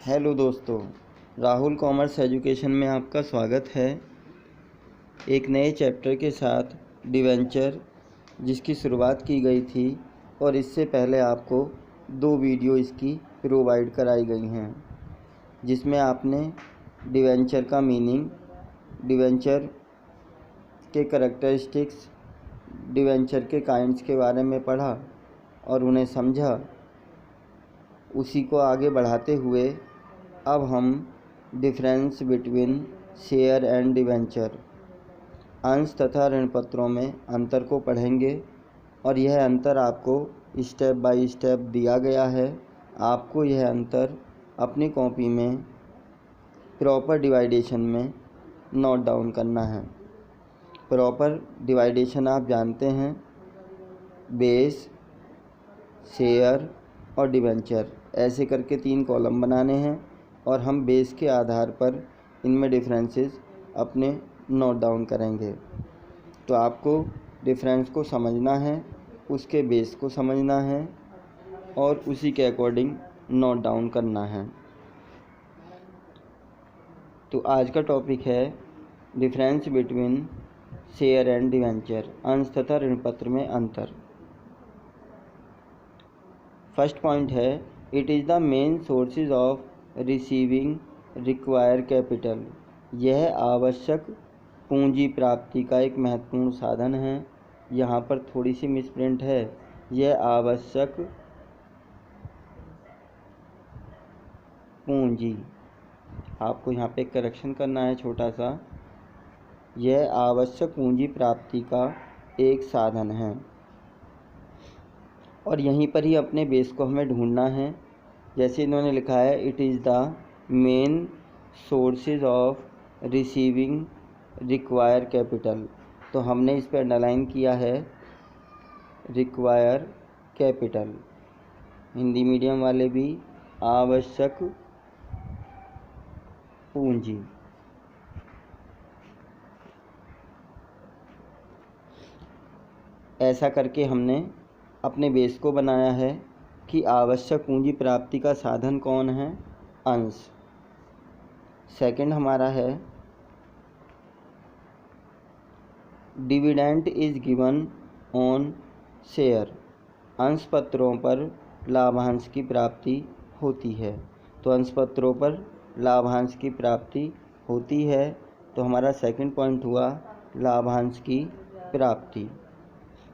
Hello दोस्तों, Rahul commerce education में आपका स्वागत है। एक नए चैप्टर के साथ डिवेंचर जिसकी शुरुआत की गई थी और इससे पहले आपको 2 वीडियो इसकी प्रोवाइड कराई गई हैं, जिसमें आपने डिवेंचर का मीनिंग, डिवेंचर के करैक्टरिस्टिक्स, डिवेंचर के काइंड्स के बारे में पढ़ा और उन्हें समझा। उसी को आगे बढ़ाते हुए अब हम difference between share and debenture, अंश तथा ऋणपत्रों में अंतर को पढ़ेंगे और यह अंतर आपको स्टेप बाय स्टेप दिया गया है। आपको यह अंतर अपनी कॉपी में प्रॉपर डिवाइडेशन में नोट डाउन करना है। प्रॉपर डिवाइडेशन आप जानते हैं, बेस, शेयर और डिवेंचर, ऐसे करके 3 कॉलम बनाने हैं और हम बेस के आधार पर इनमें डिफरेंसेस अपने नोट डाउन करेंगे। तो आपको डिफरेंस को समझना है, उसके बेस को समझना है और उसी के अकॉर्डिंग नोट डाउन करना है। तो आज का टॉपिक है difference between share and debenture, अंश तथा ऋणपत्र में अंतर। फर्स्ट पॉइंट है, it is the main sources of receiving require capital. यह आवश्यक पूंजी प्राप्ति का एक महत्वपूर्ण साधन है। यहाँ पर थोड़ी सी मिसप्रिंट है, यह आवश्यक पूंजी, आपको यहाँ पे करेक्शन करना है छोटा सा। यह आवश्यक पूंजी प्राप्ति का एक साधन है और यहीं पर ही अपने बेस को हमें ढूंढना है। जैसे इन्होंने लिखा है, it is the main sources of receiving require capital, तो हमने इस पर अंडरलाइन किया है रिक्वायर कैपिटल। हिंदी मीडियम वाले भी आवश्यक पूंजी। ऐसा करके हमने अपने बेस को बनाया है कि आवश्यक पूंजी प्राप्ति का साधन कौन है? अंश। सेकंड हमारा है, dividend is given on share. अंश पत्रों पर लाभांश की प्राप्ति होती है। तो अंश पत्रों पर लाभांश की प्राप्ति होती है, तो हमारा सेकंड पॉइंट हुआ लाभांश की प्राप्ति।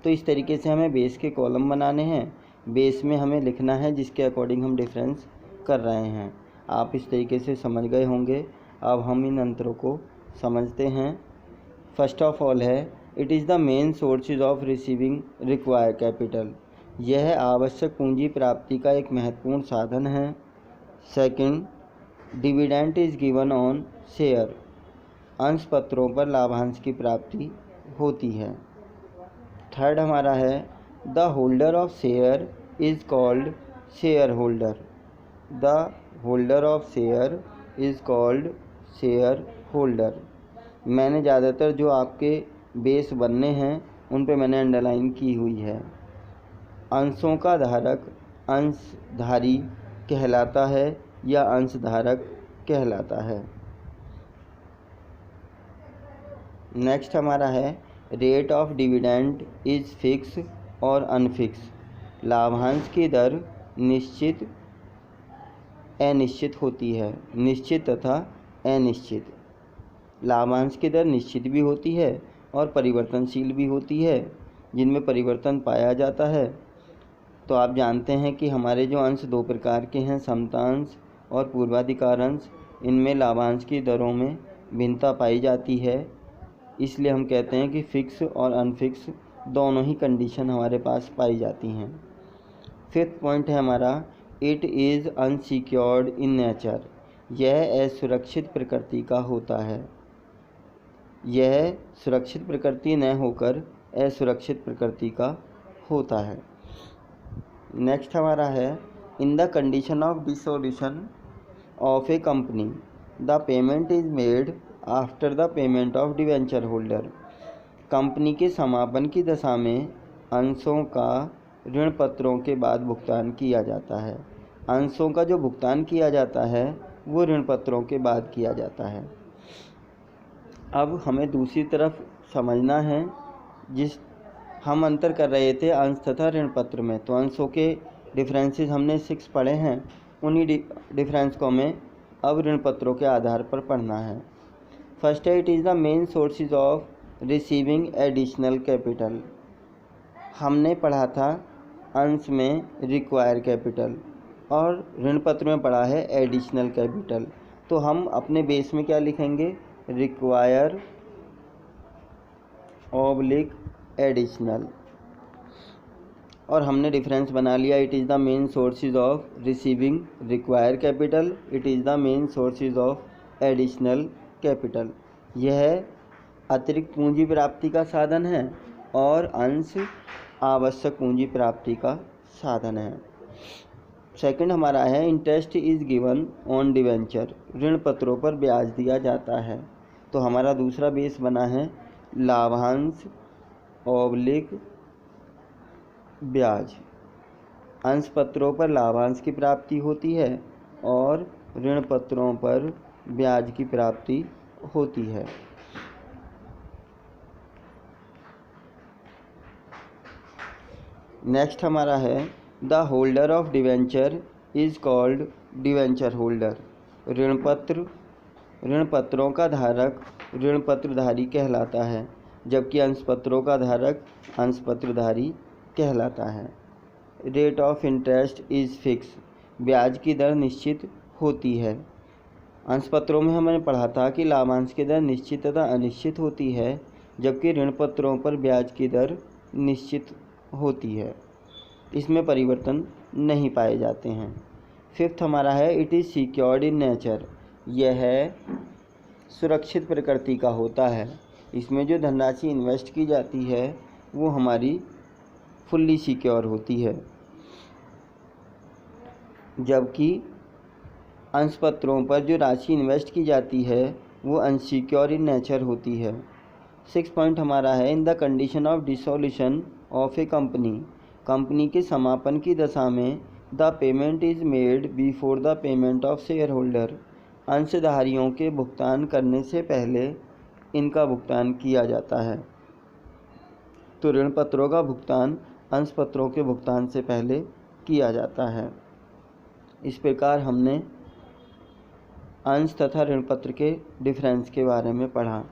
तो इस तरीके से हमें बेस के कॉलम बनाने हैं। बेस में हमें लिखना है जिसके अकॉर्डिंग हम डिफरेंस कर रहे हैं। आप इस तरीके से समझ गए होंगे। अब हम इन अंतरों को समझते हैं। फर्स्ट ऑफ ऑल है, it is the main sources of receiving require capital. यह आवश्यक पूंजी प्राप्ति का एक महत्वपूर्ण साधन है। Second, dividend is given on share. अंश पत्रों पर लाभांश की प्राप्ति होती है। थर्ड हमारा है, the holder of share is called share holder. The holder of share is called share holder. मैंने ज़्यादातर जो आपके बेस बनने हैं उन पे मैंने अंडरलाइन की हुई है। अंशों का धारक अंशधारी कहलाता है या अंशधारक कहलाता है। नेक्स्ट हमारा है, rate of dividend is fix और अनफिक्स। लाभांश की दर निश्चित अनिश्चित होती है। निश्चित तथा अनिश्चित। लाभांश की दर निश्चित भी होती है और परिवर्तनशील भी होती है, जिनमें परिवर्तन पाया जाता है। तो आप जानते हैं कि हमारे जो अंश 2 प्रकार के हैं, समतांश और पूर्वाधिकार अंश, इनमें लाभांश की दरों में भिन्नता पाई जाती है। इसलिए हम कहते हैं कि फिक्स और अनफिक्स दोनों ही कंडीशन हमारे पास पाई जाती हैं। फिफ्थ पॉइंट है हमारा, it is unsecured in nature. यह असुरक्षित प्रकृति का होता है। यह सुरक्षित प्रकृति न होकर असुरक्षित प्रकृति का होता है। नेक्स्ट हमारा है, in the condition of dissolution of a company the payment is made after the payment of debenture holder. Company के समापन की दशा में अंशों का ऋण पत्रों के बाद भुगतान किया जाता है। अंशों का जो भुगतान किया जाता है वो ऋण पत्रों के बाद किया जाता है। अब हमें दूसरी तरफ समझना है, जिस हम अंतर कर रहे थे अंश तथा ऋण पत्र में, तो अंशों के डिफरेंसेस हमने 6 पढ़े हैं, उन्हीं डिफरेंस को हमें अब ऋण पत्रों के आधार पर पढ़ना है। फर्स्ट है, it is the main sources of receiving additional capital. हमने पढ़ा था अंश में रिक्वायर कैपिटल और ऋण पत्र में पढ़ा है एडिशनल कैपिटल। तो हम अपने बेस में क्या लिखेंगे, रिक्वायर ऑब्लिक एडिशनल, और हमने डिफरेंस बना लिया। It is the main sources of receiving require capital, it is the main sources of additional capital. यह अतिरिक्त पूंजी प्राप्ति का साधन है और अंश आवश्यक पूंजी प्राप्ति का साधन है। सेकंड हमारा है, interest is given on debenture. ऋण पत्रों पर ब्याज दिया जाता है। तो हमारा दूसरा बेस बना है लाभांश ऑब्लिक ब्याज। अंश पत्रों पर लाभांश की प्राप्ति होती है और ऋण पत्रों पर ब्याज की प्राप्ति होती है। नेक्स्ट हमारा है, the holder of debenture is called debenture holder. ऋण पत्रों का धारक ऋण पत्रधारी कहलाता है, जबकि अंश पत्रों का धारक अंश पत्रधारी कहलाता है। Rate of interest is fix. ब्याज की दर निश्चित होती है। अंश पत्रों में हमने पढ़ा था कि लाभांश की दर निश्चित तथा अनिश्चित होती है, जबकि ऋण पत्रों पर ब्याज की दर निश्चित होती है, इसमें परिवर्तन नहीं पाए जाते हैं। फिफ्थ हमारा है, it is secured in nature. यह सुरक्षित प्रकृति का होता है। इसमें जो धनराशि इन्वेस्ट की जाती है वो हमारी फुल्ली सिक्योर होती है, जबकि अंश पत्रों पर जो राशि इन्वेस्ट की जाती है वो अनसिक्योर इन नेचर होती है। 6 पॉइंट हमारा है, in the condition of dissolution of a company के समापन की दशा में the payment is made before the payment of share holder. अंशधारियों के भुगतान करने से पहले इनका भुगतान किया जाता है। तो ऋण पत्रों का भुगतान अंश पत्रों के भुगतान से पहले किया जाता है। इस प्रकार हमने अंश तथा ऋण पत्र के डिफरेंस के बारे में पढ़ा।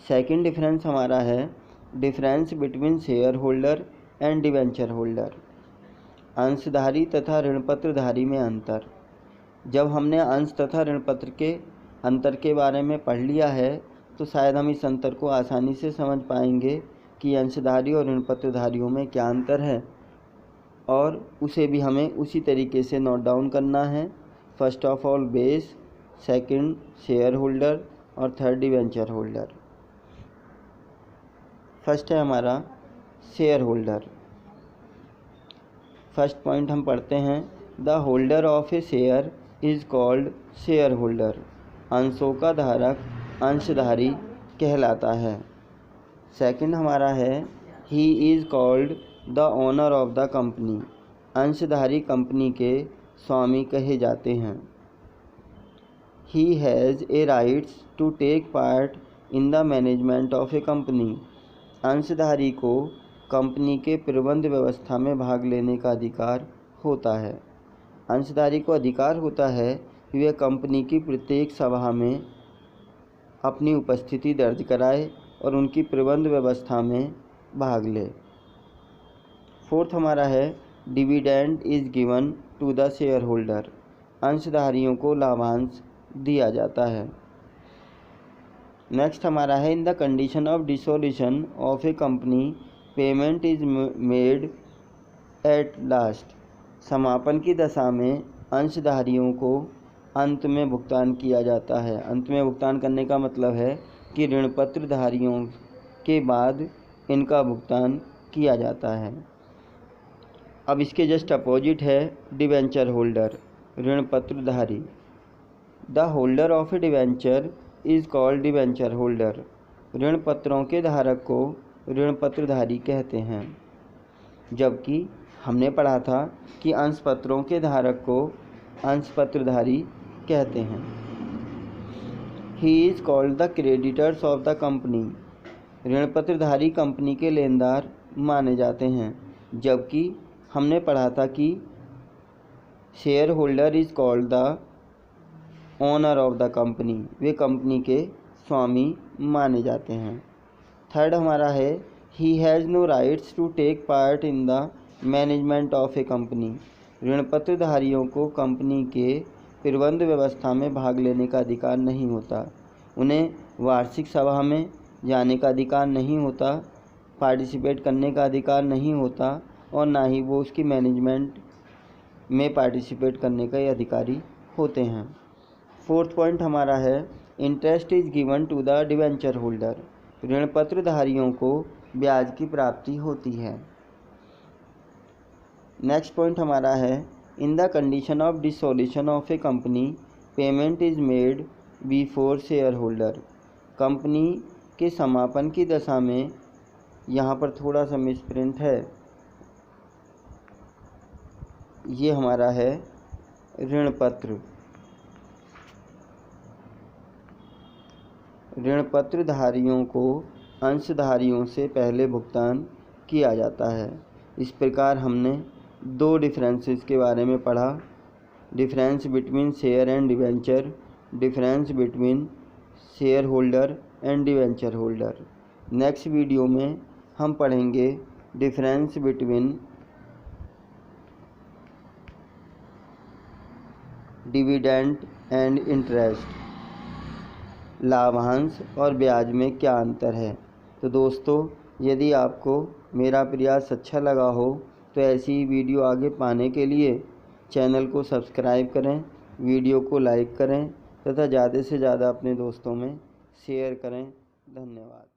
सेकंड डिफरेंस हमारा है, difference between share holder and debenture holder. अंशधारी तथा ऋण पत्रधारी में अंतर। जब हमने अंश तथा ऋण पत्र के अंतर के बारे में पढ़ लिया है तो शायद हम इस अंतर को आसानी से समझ पाएंगे कि अंशधारी और ऋण पत्रधारियों में क्या अंतर है, और उसे भी हमें उसी तरीके से नोट डाउन करना है। First of all base, second shareholder और थर्ड डिवेंचर होल्डर। फर्स्ट है हमारा शेयर होल्डर। फर्स्ट पॉइंट हम पढ़ते हैं, the holder of a share is called shareholder. अंशों का धारक अंशधारी कहलाता है। सेकंड हमारा है, he is called the owner of the company. अंशधारी कंपनी के स्वामी कहे जाते हैं। He has a rights to take part in the management of a company. अंशधारी को कंपनी के प्रबंध व्यवस्था में भाग लेने का अधिकार होता है। अंशधारी को अधिकार होता है कि वह कंपनी की प्रत्येक सभा में अपनी उपस्थिति दर्ज कराए और उनकी प्रबंध व्यवस्था में भाग ले। फोर्थ हमारा है, dividend is given to the shareholder. अंशधारियों को लाभांश दिया जाता है। नेक्स्ट हमारा है, in the condition of dissolution of a company payment is made at last. समापन की दशा में अंशधारियों को अंत में भुगतान किया जाता है। अंत में भुगतान करने का मतलब है कि ऋण पत्रधारियों के बाद इनका भुगतान किया जाता है। अब इसके जस्ट अपोजिट है डिवेंचर होल्डर, ऋण पत्रधारी। The holder of a debenture is called debenture holder. ऋण पत्रों के धारक को ऋण पत्रधारी कहते हैं, जबकि हमने पढ़ा था कि अंश पत्रों के धारक को अंशपत्रधारी कहते हैं। He is called the creditors of the company. ऋणपत्रधारी कंपनी के लेनदार माने जाते हैं। जबकि हमने पढ़ा था कि shareholder is called the owner of the company, वे कंपनी के स्वामी माने जाते हैं। थर्ड हमारा है he has no rights to take part in the management of a company. ऋणपत्रधारियों को कंपनी के प्रबंध व्यवस्था में भाग लेने का अधिकार नहीं होता। उन्हें वार्षिक सभा में जाने का अधिकार नहीं होता, पार्टिसिपेट करने का अधिकार नहीं होता और ना ही वो उसकी मैनेजमेंट में पार्टिसिपेट करने का अधिकारी होते हैं। फोर्थ पॉइंट हमारा है interest is given to the debenture holder. ऋणपत्रधारियों को ब्याज की प्राप्ति होती है। नेक्स्ट पॉइंट हमारा है in the condition of dissolution of a company payment is made before share holder. Company के समापन की दशा में, यहाँ पर थोड़ा सा मिसप्रिंट है, ये हमारा है ऋणपत्रधारियों को अंशधारियों से पहले भुगतान किया जाता है। इस प्रकार हमने दो डिफरेंसेस के बारे में पढ़ा, difference between share and debenture, difference between share holder and debenture holder. Next video में हम पढ़ेंगे difference between dividend and interest, लाभांश और ब्याज में क्या अंतर है। तो दोस्तों, यदि आपको मेरा प्रयास अच्छा लगा हो तो ऐसी वीडियो आगे पाने के लिए चैनल को सब्सक्राइब करें, वीडियो को लाइक करें तथा ज़्यादा से ज़्यादा अपने दोस्तों में शेयर करें। धन्यवाद।